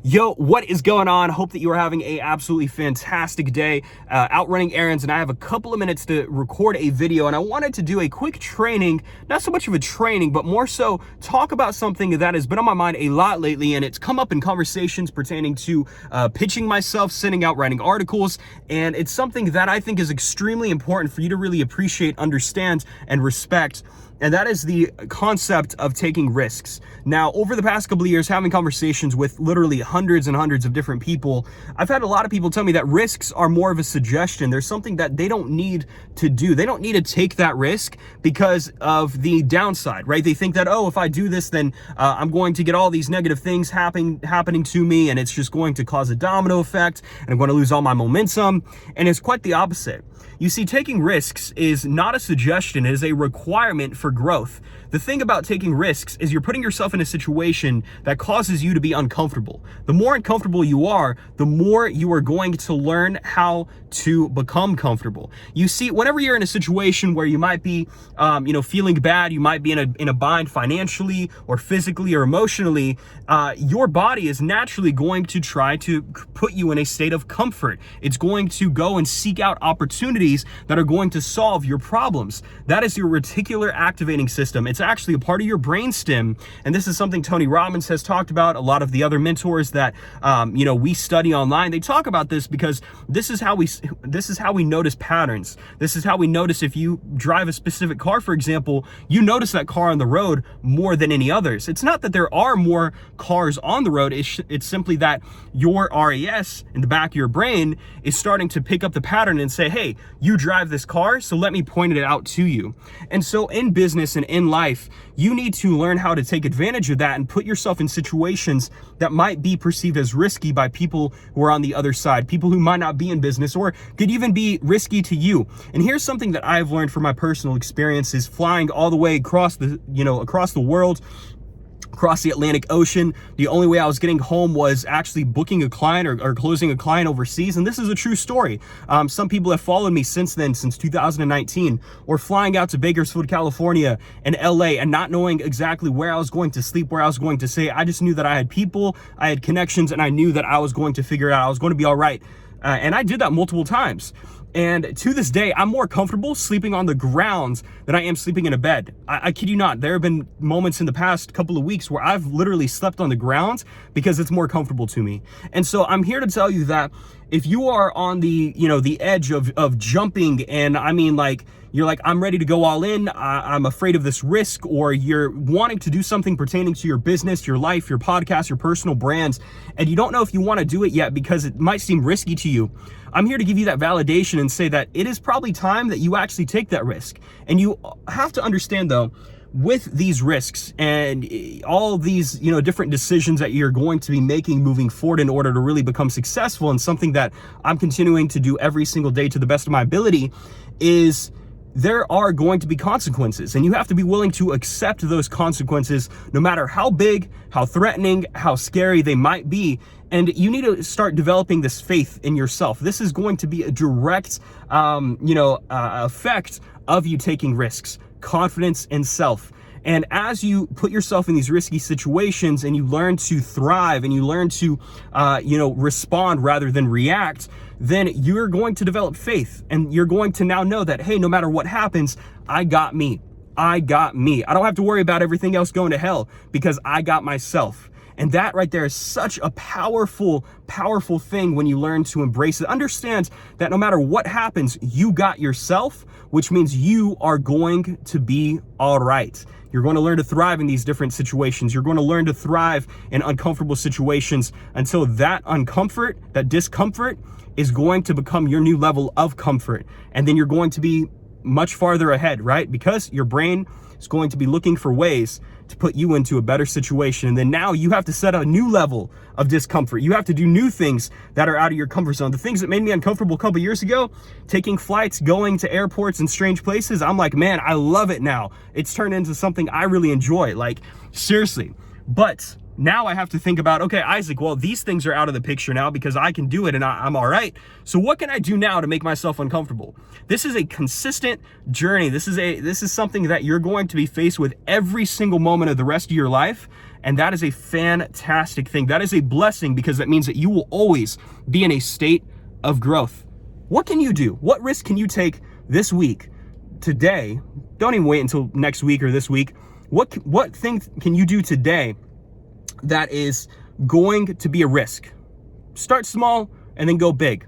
Yo, what is going on? Hope that you are having a absolutely fantastic day out running errands, and I have a couple of minutes to record a video, and I wanted to do a quick training, not so much of a training, but more so talk about something that has been on my mind a lot lately, and it's come up in conversations pertaining to pitching myself, sending out, writing articles, and it's something that I think is extremely important for you to really appreciate, understand, and respect. And that is the concept of taking risks. Now, over the past couple of years, having conversations with literally hundreds and hundreds of different people, I've had a lot of people tell me that risks are more of a suggestion. There's something that they don't need to do. They don't need to take that risk because of the downside, right? They think that, oh, if I do this, then I'm going to get all these negative things happening to me, and it's just going to cause a domino effect, and I'm going to lose all my momentum. And it's quite the opposite. You see, taking risks is not a suggestion, it is a requirement for growth. The thing about taking risks is you're putting yourself in a situation that causes you to be uncomfortable. The more uncomfortable you are, the more you are going to learn how to become comfortable. You see, whenever you're in a situation where you might be, feeling bad, you might be in a bind financially or physically or emotionally, your body is naturally going to try to put you in a state of comfort. It's going to go and seek out opportunities that are going to solve your problems. That is your reticular activating system. It's actually a part of your brainstem, and this is something Tony Robbins has talked about. A lot of the other mentors that we study online, they talk about this because this is how we notice patterns. This is how we notice if you drive a specific car, for example, you notice that car on the road more than any others. It's not that there are more cars on the road. It's simply that your RAS in the back of your brain is starting to pick up the pattern and say, hey, you drive this car, so let me point it out to you. And so in business and in life, you need to learn how to take advantage of that and put yourself in situations that might be perceived as risky by people who are on the other side, people who might not be in business or could even be risky to you. And here's something that I've learned from my personal experiences flying all the way across the world, across the Atlantic Ocean. The only way I was getting home was actually booking a client or closing a client overseas. And this is a true story. Some people have followed me since then, since 2019, or flying out to Bakersfield, California and LA and not knowing exactly where I was going to sleep, where I was going to stay. I just knew that I had people, I had connections, and I knew that I was going to figure it out. I was going to be all right. And I did that multiple times. And to this day, I'm more comfortable sleeping on the ground than I am sleeping in a bed. I kid you not. There have been moments in the past couple of weeks where I've literally slept on the ground because it's more comfortable to me. And so I'm here to tell you that if you are on the edge of jumping, and I mean, like, you're like, I'm ready to go all in, I'm afraid of this risk, or you're wanting to do something pertaining to your business, your life, your podcast, your personal brands, and you don't know if you want to do it yet because it might seem risky to you, I'm here to give you that validation and say that it is probably time that you actually take that risk. And you have to understand, though, with these risks and all these, different decisions that you're going to be making moving forward in order to really become successful, and something that I'm continuing to do every single day to the best of my ability, is there are going to be consequences, and you have to be willing to accept those consequences, no matter how big, how threatening, how scary they might be. And you need to start developing this faith in yourself. This is going to be a direct, effect of you taking risks, confidence in self. And as you put yourself in these risky situations and you learn to thrive and you learn to, respond rather than react, then you're going to develop faith, and you're going to now know that, hey, no matter what happens, I got me. I got me. I don't have to worry about everything else going to hell because I got myself. And that right there is such a powerful, powerful thing when you learn to embrace it. Understand that no matter what happens, you got yourself, which means you are going to be all right. You're going to learn to thrive in these different situations. You're going to learn to thrive in uncomfortable situations until that discomfort is going to become your new level of comfort. And then you're going to be much farther ahead, right? Because your brain is going to be looking for ways to put you into a better situation. And then now you have to set a new level of discomfort. You have to do new things that are out of your comfort zone. The things that made me uncomfortable a couple years ago, taking flights, going to airports and strange places, I'm like, man, I love it now. It's turned into something I really enjoy, like, seriously. But now I have to think about, okay, Isaac, well, these things are out of the picture now because I can do it and I'm all right. So what can I do now to make myself uncomfortable? This is a consistent journey. This is something that you're going to be faced with every single moment of the rest of your life. And that is a fantastic thing. That is a blessing, because that means that you will always be in a state of growth. What can you do? What risk can you take this week, today? Don't even wait until next week or this week. What thing can you do today that is going to be a risk? Start small and then go big.